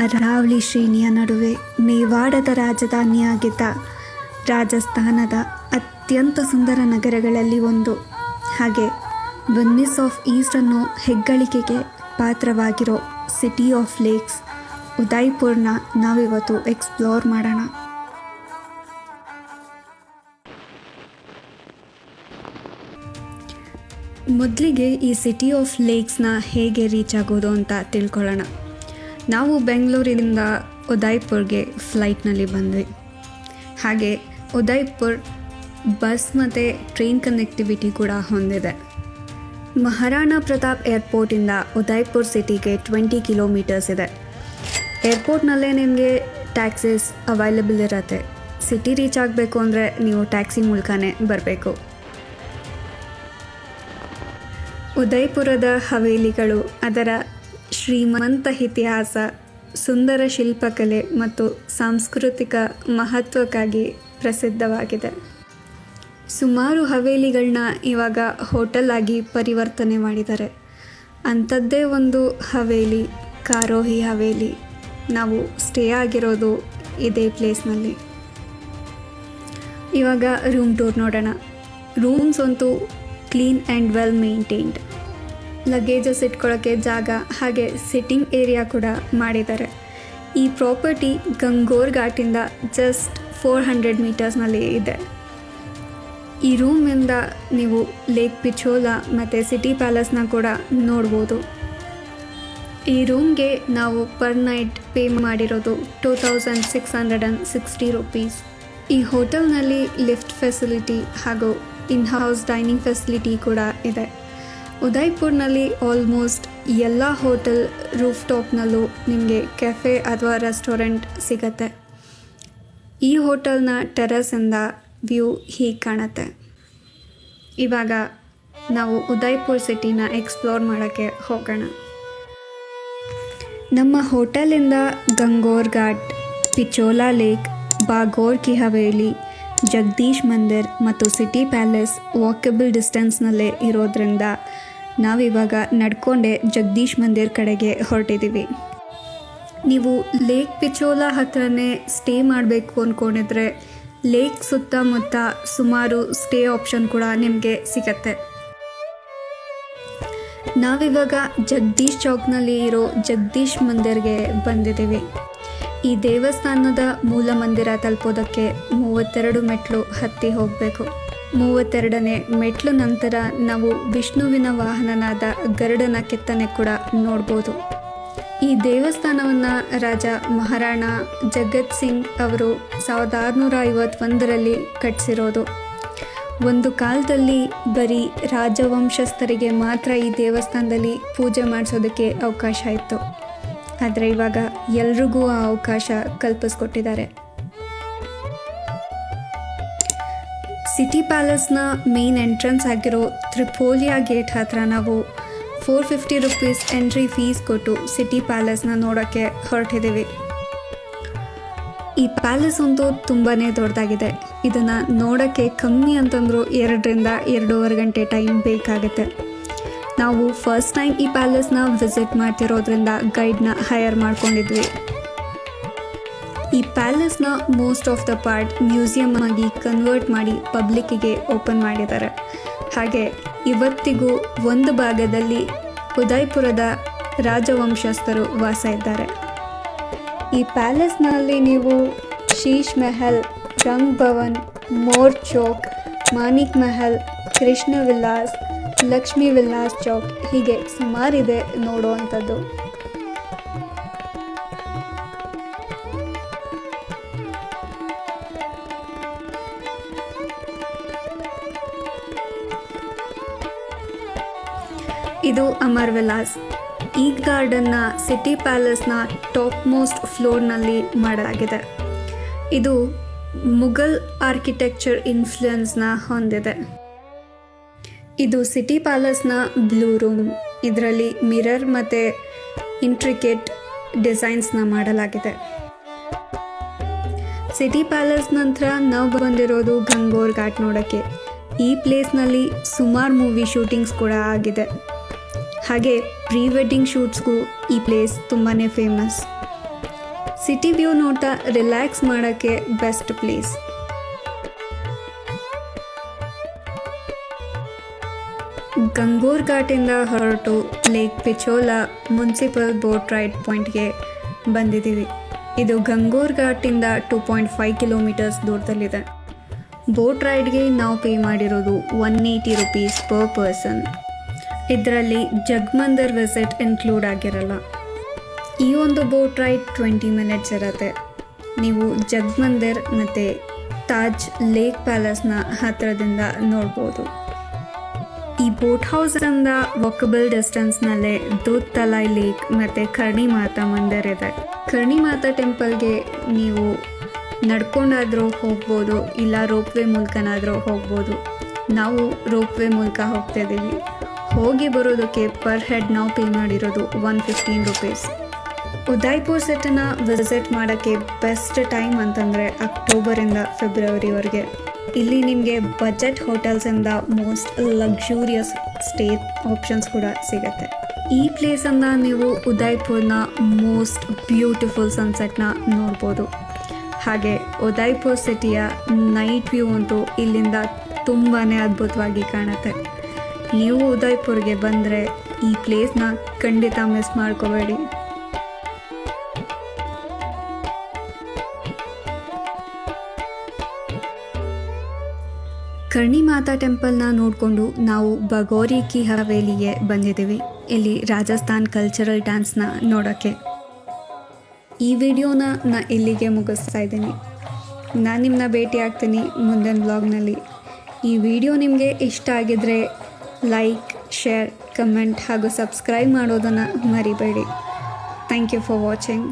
ಅರಾವಳಿ ಶ್ರೇಣಿಯ ನಡುವೆ ಮೇವಾಡದ ರಾಜಧಾನಿಯಾಗಿದ್ದ ರಾಜಸ್ಥಾನದ ಅತ್ಯಂತ ಸುಂದರ ನಗರಗಳಲ್ಲಿ ಒಂದು. ಹಾಗೆ ವೆನ್ನಿಸ್ ಆಫ್ ಈಸ್ಟ್ ಅನ್ನೋ ಹೆಗ್ಗಳಿಕೆಗೆ ಪಾತ್ರವಾಗಿರೋ ಸಿಟಿ ಆಫ್ ಲೇಕ್ಸ್ ಉದಯ್ಪುರ್ನ ನಾವಿವತ್ತು ಎಕ್ಸ್ಪ್ಲೋರ್ ಮಾಡೋಣ. ಮೊದಲಿಗೆ ಈ ಸಿಟಿ ಆಫ್ ಲೇಕ್ಸ್ನ ಹೇಗೆ ರೀಚ್ ಆಗೋದು ಅಂತ ತಿಳ್ಕೊಳ್ಳೋಣ. ನಾವು ಬೆಂಗಳೂರಿನಿಂದ ಉದಯ್ಪುರ್ಗೆ ಫ್ಲೈಟ್ನಲ್ಲಿ ಬಂದ್ವಿ. ಹಾಗೆ ಉದಯ್ಪುರ್ ಬಸ್ ಮತ್ತು ಟ್ರೈನ್ ಕನೆಕ್ಟಿವಿಟಿ ಕೂಡ ಹೊಂದಿದೆ. ಮಹಾರಾಣಾ ಪ್ರತಾಪ್ ಏರ್ಪೋರ್ಟಿಂದ ಉದಯ್ಪುರ್ ಸಿಟಿಗೆ 20 ಕಿಲೋಮೀಟರ್ಸ್ ಇದೆ. ಏರ್ಪೋರ್ಟ್ನಲ್ಲೇ ನಿಮಗೆ ಟ್ಯಾಕ್ಸೀಸ್ ಅವೈಲೇಬಲ್ ಇರುತ್ತೆ. ಸಿಟಿ ರೀಚ್ ಆಗಬೇಕು ಅಂದರೆ ನೀವು ಟ್ಯಾಕ್ಸಿ ಮೂಲಕನೇ ಬರಬೇಕು. ಉದಯ್ಪುರದ ಹವೇಲಿಗಳು ಅದರ ಶ್ರೀಮಂತ ಇತಿಹಾಸ, ಸುಂದರ ಶಿಲ್ಪಕಲೆ ಮತ್ತು ಸಾಂಸ್ಕೃತಿಕ ಮಹತ್ವಕ್ಕಾಗಿ ಪ್ರಸಿದ್ಧವಾಗಿದೆ. ಸುಮಾರು ಹವೇಲಿಗಳನ್ನ ಇವಾಗ ಹೋಟೆಲ್ ಆಗಿ ಪರಿವರ್ತನೆ ಮಾಡಿದ್ದಾರೆ. ಅಂಥದ್ದೇ ಒಂದು ಹವೇಲಿ ಕಾರೋಹಿ ಹವೇಲಿ. ನಾವು ಸ್ಟೇ ಆಗಿರೋದು ಇದೇ ಪ್ಲೇಸ್ನಲ್ಲಿ. ಇವಾಗ ರೂಮ್ ಟೂರ್ ನೋಡೋಣ. ರೂಮ್ಸ್ ಅಂತೂ clean and well maintained. Luggages ಇಟ್ಕೊಳ್ಳೋಕ್ಕೆ ಜಾಗ ಹಾಗೆ ಸಿಟ್ಟಿಂಗ್ ಏರಿಯಾ ಕೂಡ ಮಾಡಿದ್ದಾರೆ. ಈ ಪ್ರಾಪರ್ಟಿ ಗಂಗೋರ್ ಘಾಟಿಂದ ಜಸ್ಟ್ 400 ಮೀಟರ್ಸ್ನಲ್ಲಿ ಇದೆ. ಈ ರೂಮಿಂದ ನೀವು ಲೇಕ್ ಪಿಚೋಲಾ ಮತ್ತು ಸಿಟಿ ಪ್ಯಾಲೇಸ್ನ ಕೂಡ ನೋಡ್ಬೋದು. ಈ ರೂಮ್ಗೆ ನಾವು ಪರ್ ನೈಟ್ ಪೇ ಮಾಡಿರೋದು 2660 ರೂಪೀಸ್. ಈ ಹೋಟೆಲ್ನಲ್ಲಿ ಲಿಫ್ಟ್ ಫೆಸಿಲಿಟಿ ಹಾಗೂ ಇನ್-ಹೌಸ್ ಡೈನಿಂಗ್ ಫೆಸಿಲಿಟಿ ಕೂಡ ಇದೆ. ಉದಯ್ಪುರ್ನಲ್ಲಿ ಆಲ್ಮೋಸ್ಟ್ ಎಲ್ಲ ಹೋಟೆಲ್ ರೂಫ್ ಟಾಪ್ನಲ್ಲೂ ನಿಮಗೆ ಕೆಫೆ ಅಥವಾ ರೆಸ್ಟೋರೆಂಟ್ ಸಿಗತ್ತೆ. ಈ ಹೋಟೆಲ್ನ ಟೆರೆಸಿಂದ ವ್ಯೂ ಹೀಗೆ ಕಾಣುತ್ತೆ. ಇವಾಗ ನಾವು ಉದಯ್ಪುರ್ ಸಿಟಿನ ಎಕ್ಸ್ಪ್ಲೋರ್ ಮಾಡೋಕ್ಕೆ ಹೋಗೋಣ. ನಮ್ಮ ಹೋಟೆಲಿಂದ ಗಂಗೋರ್ ಘಾಟ್, ಪಿಚೋಲಾ ಲೇಕ್, ಬಾಗೋರ್ ಕಿ ಹವೇಲಿ, ಜಗದೀಶ್ ಮಂದಿರ್ ಮತ್ತು ಸಿಟಿ ಪ್ಯಾಲೇಸ್ ವಾಕಬಲ್ ಡಿಸ್ಟೆನ್ಸ್ನಲ್ಲೇ ಇರೋದ್ರಿಂದ ನಾವಿವಾಗ ನಡ್ಕೊಂಡೆ ಜಗದೀಶ್ ಮಂದಿರ್ ಕಡೆಗೆ ಹೊರಟಿದ್ದೀವಿ. ನೀವು ಲೇಕ್ ಪಿಚೋಲಾ ಹತ್ರನೇ ಸ್ಟೇ ಮಾಡಬೇಕು ಅಂದ್ಕೊಂಡಿದ್ರೆ ಲೇಕ್ ಸುತ್ತಮುತ್ತ ಸುಮಾರು ಸ್ಟೇ ಆಪ್ಷನ್ ಕೂಡ ನಿಮಗೆ ಸಿಗತ್ತೆ. ನಾವಿವಾಗ ಜಗದೀಶ್ ಚೌಕ್ನಲ್ಲಿ ಇರೋ ಜಗದೀಶ್ ಮಂದಿರ್ಗೆ ಬಂದಿದ್ದೀವಿ. ಈ ದೇವಸ್ಥಾನದ ಮೂಲ ಮಂದಿರ ತಲುಪೋದಕ್ಕೆ 32 ಮೆಟ್ಲು ಹತ್ತಿ ಹೋಗಬೇಕು. 32ನೇ ಮೆಟ್ಲು ನಂತರ ನಾವು ವಿಷ್ಣುವಿನ ವಾಹನನಾದ ಗರುಡನ ಕೆತ್ತನೆ ಕೂಡ ನೋಡ್ಬೋದು. ಈ ದೇವಸ್ಥಾನವನ್ನು ರಾಜ ಮಹಾರಾಣಾ ಜಗತ್ ಸಿಂಗ್ ಅವರು 1651ರಲ್ಲಿ ಕಟ್ಟಿಸಿರೋದು. ಒಂದು ಕಾಲದಲ್ಲಿ ಬರೀ ರಾಜವಂಶಸ್ಥರಿಗೆ ಮಾತ್ರ ಈ ದೇವಸ್ಥಾನದಲ್ಲಿ ಪೂಜೆ ಮಾಡಿಸೋದಕ್ಕೆ ಅವಕಾಶ ಇತ್ತು. ಆದರೆ ಇವಾಗ ಎಲ್ರಿಗೂ ಆ ಅವಕಾಶ ಕಲ್ಪಿಸ್ಕೊಟ್ಟಿದ್ದಾರೆ. ಸಿಟಿ ಪ್ಯಾಲೇಸ್ನ ಮೇನ್ ಎಂಟ್ರೆನ್ಸ್ ಆಗಿರೋ ತ್ರಿಪೋಲಿಯಾ ಗೇಟ್ ಹತ್ರ ನಾವು 450 ರೂಪೀಸ್ ಎಂಟ್ರಿ ಫೀಸ್ ಕೊಟ್ಟು ಸಿಟಿ ಪ್ಯಾಲೇಸ್ನ ನೋಡೋಕ್ಕೆ ಹೊರಟಿದ್ದೀವಿ. ಈ ಪ್ಯಾಲೇಸ್ ಅಂತೂ ತುಂಬಾ ದೊಡ್ಡದಾಗಿದೆ. ಇದನ್ನು ನೋಡೋಕ್ಕೆ ಕಮ್ಮಿ ಅಂತಂದರೂ 2ರಿಂದ 2.5 ಗಂಟೆ ಟೈಮ್ ಬೇಕಾಗುತ್ತೆ. ನಾವು ಫಸ್ಟ್ ಟೈಮ್ ಈ ಪ್ಯಾಲೇಸ್ನ ವಿಸಿಟ್ ಮಾಡ್ತಿರೋದ್ರಿಂದ ಗೈಡ್ನ ಹೈಯರ್ ಮಾಡ್ಕೊಂಡಿದ್ವಿ. ಈ ಪ್ಯಾಲೇಸ್ನ most of the part museum ಆಗಿ ಕನ್ವರ್ಟ್ ಮಾಡಿ ಪಬ್ಲಿಕ್ಕಿಗೆ ಓಪನ್ ಮಾಡಿದ್ದಾರೆ. ಹಾಗೆ ಇವತ್ತಿಗೂ ಒಂದು ಭಾಗದಲ್ಲಿ ಉದಯ್ಪುರದ ರಾಜವಂಶಸ್ಥರು ವಾಸ ಇದ್ದಾರೆ. ಈ ಪ್ಯಾಲೇಸ್ನಲ್ಲಿ ನೀವು ಶೀಶ್ ಮೆಹಲ್, ರಂಗ್ ಭವನ್, ಮೋರ್ ಚೌಕ್, ಮಾನಿಕ್ ಮಹಲ್, ಕೃಷ್ಣ ವಿಲಾಸ್, ಲಕ್ಷ್ಮೀ ವಿಲಾಸ್ ಚೌಕ್ ಹೀಗೆ ಸುಮಾರಿದೆ ನೋಡುವಂಥದ್ದು. ಇದು ಅಮರ್ ವಿಲಾಸ್. ಈ ಗಾರ್ಡನ್ನ ಸಿಟಿ ಪ್ಯಾಲೇಸ್ನ ಟಾಪ್ ಮೋಸ್ಟ್ ಫ್ಲೋರ್ನಲ್ಲಿ ಮಾಡಲಾಗಿದೆ. ಇದು ಮುಘಲ್ ಆರ್ಕಿಟೆಕ್ಚರ್ ಇನ್ಫ್ಲುಯೆನ್ಸ್ನ ಹೊಂದಿದೆ. ಇದು ಸಿಟಿ ಪ್ಯಾಲೇಸ್ನ ಬ್ಲೂ ರೂಮ್. ಇದರಲ್ಲಿ ಮಿರರ್ ಮತ್ತು ಇಂಟ್ರಿಕೇಟ್ ಡಿಸೈನ್ಸ್ನ ಮಾಡಲಾಗಿದೆ. ಸಿಟಿ ಪ್ಯಾಲೇಸ್ ನಂತರ ನಾವು ಬಂದಿರೋದು ಗಂಗೋರ್ ಘಾಟ್ ನೋಡೋಕ್ಕೆ. ಈ ಪ್ಲೇಸ್ನಲ್ಲಿ ಸುಮಾರು ಮೂವಿ ಶೂಟಿಂಗ್ಸ್ ಕೂಡ ಆಗಿದೆ. ಹಾಗೆ ಪ್ರೀ ವೆಡ್ಡಿಂಗ್ ಶೂಟ್ಸ್ಗೂ ಈ ಪ್ಲೇಸ್ ತುಂಬಾ ಫೇಮಸ್. ಸಿಟಿ ವ್ಯೂ ನೋಡ್ತಾ ರಿಲ್ಯಾಕ್ಸ್ ಮಾಡೋಕ್ಕೆ ಬೆಸ್ಟ್ ಪ್ಲೇಸ್. ಗಂಗೋರ್ ಘಾಟಿಂದ ಹೊರಟು lake Pichola municipal boat ride ಪಾಯಿಂಟ್ಗೆ ಬಂದಿದ್ದೀವಿ. ಇದು ಗಂಗೋರ್ ಘಾಟಿಂದ 2.5 ಕಿಲೋಮೀಟರ್ಸ್ ದೂರದಲ್ಲಿದೆ. ಬೋಟ್ ರೈಡ್ಗೆ ನಾವು ಪೇ ಮಾಡಿರೋದು 180 ರುಪೀಸ್ ಪರ್ ಪರ್ಸನ್. ಇದರಲ್ಲಿ ಜಗ್ಮಂದಿರ್ ವಿಸಿಟ್ ಇನ್ಕ್ಲೂಡ್ ಆಗಿರಲ್ಲ. ಈ ಒಂದು ಬೋಟ್ ರೈಡ್ 20 ಮಿನಿಟ್ಸ್ ಇರುತ್ತೆ. ನೀವು ಜಗ್ಮಂದಿರ್ ಮತ್ತು ತಾಜ್ ಲೇಕ್ ಪ್ಯಾಲೇಸ್ನ ಹತ್ತಿರದಿಂದ ನೋಡ್ಬೋದು. ಈ ಬೋಟ್ ಹೌಸಿಂದ ವಾಕಬಲ್ ಡಿಸ್ಟೆನ್ಸ್ನಲ್ಲೇ ದೂದ್ ತಲಾಯ್ ಲೇಕ್ ಮತ್ತು ಕರ್ಣಿ ಮಾತಾ ಮಂದಿರ್ ಇದೆ. ಕರ್ಣಿ ಮಾತಾ ಟೆಂಪಲ್ಗೆ ನೀವು ನಡ್ಕೊಂಡಾದರೂ ಹೋಗ್ಬೋದು, ಇಲ್ಲ ರೋಪ್ವೇ ಮೂಲಕನಾದರೂ ಹೋಗ್ಬೋದು. ನಾವು ರೋಪ್ವೇ ಮೂಲಕ ಹೋಗ್ತಾಯಿದ್ದೀವಿ. ಹೋಗಿ ಬರೋದಕ್ಕೆ ಪರ್ ಹೆಡ್ ನಾವು ಪೇ ಮಾಡಿರೋದು 115 ರುಪೀಸ್. ಉದಯ್ಪುರ್ ಸಿಟಿನ ವಿಸಿಟ್ ಮಾಡೋಕ್ಕೆ ಬೆಸ್ಟ್ ಟೈಮ್ ಅಂತಂದರೆ ಅಕ್ಟೋಬರಿಂದ ಫೆಬ್ರವರಿವರೆಗೆ. ಇಲ್ಲಿ ನಿಮಗೆ ಬಜೆಟ್ ಹೋಟೆಲ್ಸಿಂದ ಮೋಸ್ಟ್ ಲಕ್ಸುರಿಯಸ್ ಸ್ಟೇ ಆಪ್ಷನ್ಸ್ ಕೂಡ ಸಿಗುತ್ತೆ. ಈ ಪ್ಲೇಸನ್ನು ನೀವು ಉದಯ್ಪುರ್ನ ಮೋಸ್ಟ್ ಬ್ಯೂಟಿಫುಲ್ ಸನ್ಸೆಟ್ನ ನೋಡ್ಬೋದು. ಹಾಗೆ ಉದಯ್ಪುರ್ ಸಿಟಿಯ ನೈಟ್ ವ್ಯೂ ಅಂತೂ ಇಲ್ಲಿಂದ ತುಂಬಾ ಅದ್ಭುತವಾಗಿ ಕಾಣುತ್ತೆ. ನೀವು ಉದಯ್ಪುರ್ಗೆ ಬಂದರೆ ಈ ಪ್ಲೇಸ್ನ ಖಂಡಿತ ಮಿಸ್ ಮಾಡ್ಕೋಬೇಡಿ. ಕರ್ಣಿ ಮಾತಾ ಟೆಂಪಲ್ನ ನೋಡಿಕೊಂಡು ನಾವು ಬಗೋರಿ ಕಿ ಹವೇಲಿಗೆ ಬಂದಿದ್ದೀವಿ. ಇಲ್ಲಿ ರಾಜಸ್ಥಾನ್ ಕಲ್ಚರಲ್ ಡ್ಯಾನ್ಸ್ನ ನೋಡೋಕ್ಕೆ. ಈ ವಿಡಿಯೋನ ಇಲ್ಲಿಗೆ ಮುಗಿಸ್ತಾ ಇದ್ದೀನಿ. ನಾನು ನಿಮ್ಮನ್ನ ಭೇಟಿ ಆಗ್ತೀನಿ ಮುಂದಿನ ವ್ಲಾಗ್ನಲ್ಲಿ. ಈ ವಿಡಿಯೋ ನಿಮಗೆ ಇಷ್ಟ ಆಗಿದ್ರೆ ಲೈಕ್, ಶೇರ್, ಕಮೆಂಟ್ ಹಾಗೂ ಸಬ್ಸ್ಕ್ರೈಬ್ ಮಾಡೋದನ್ನು ಮರಿಬೇಡಿ. Thank you for watching.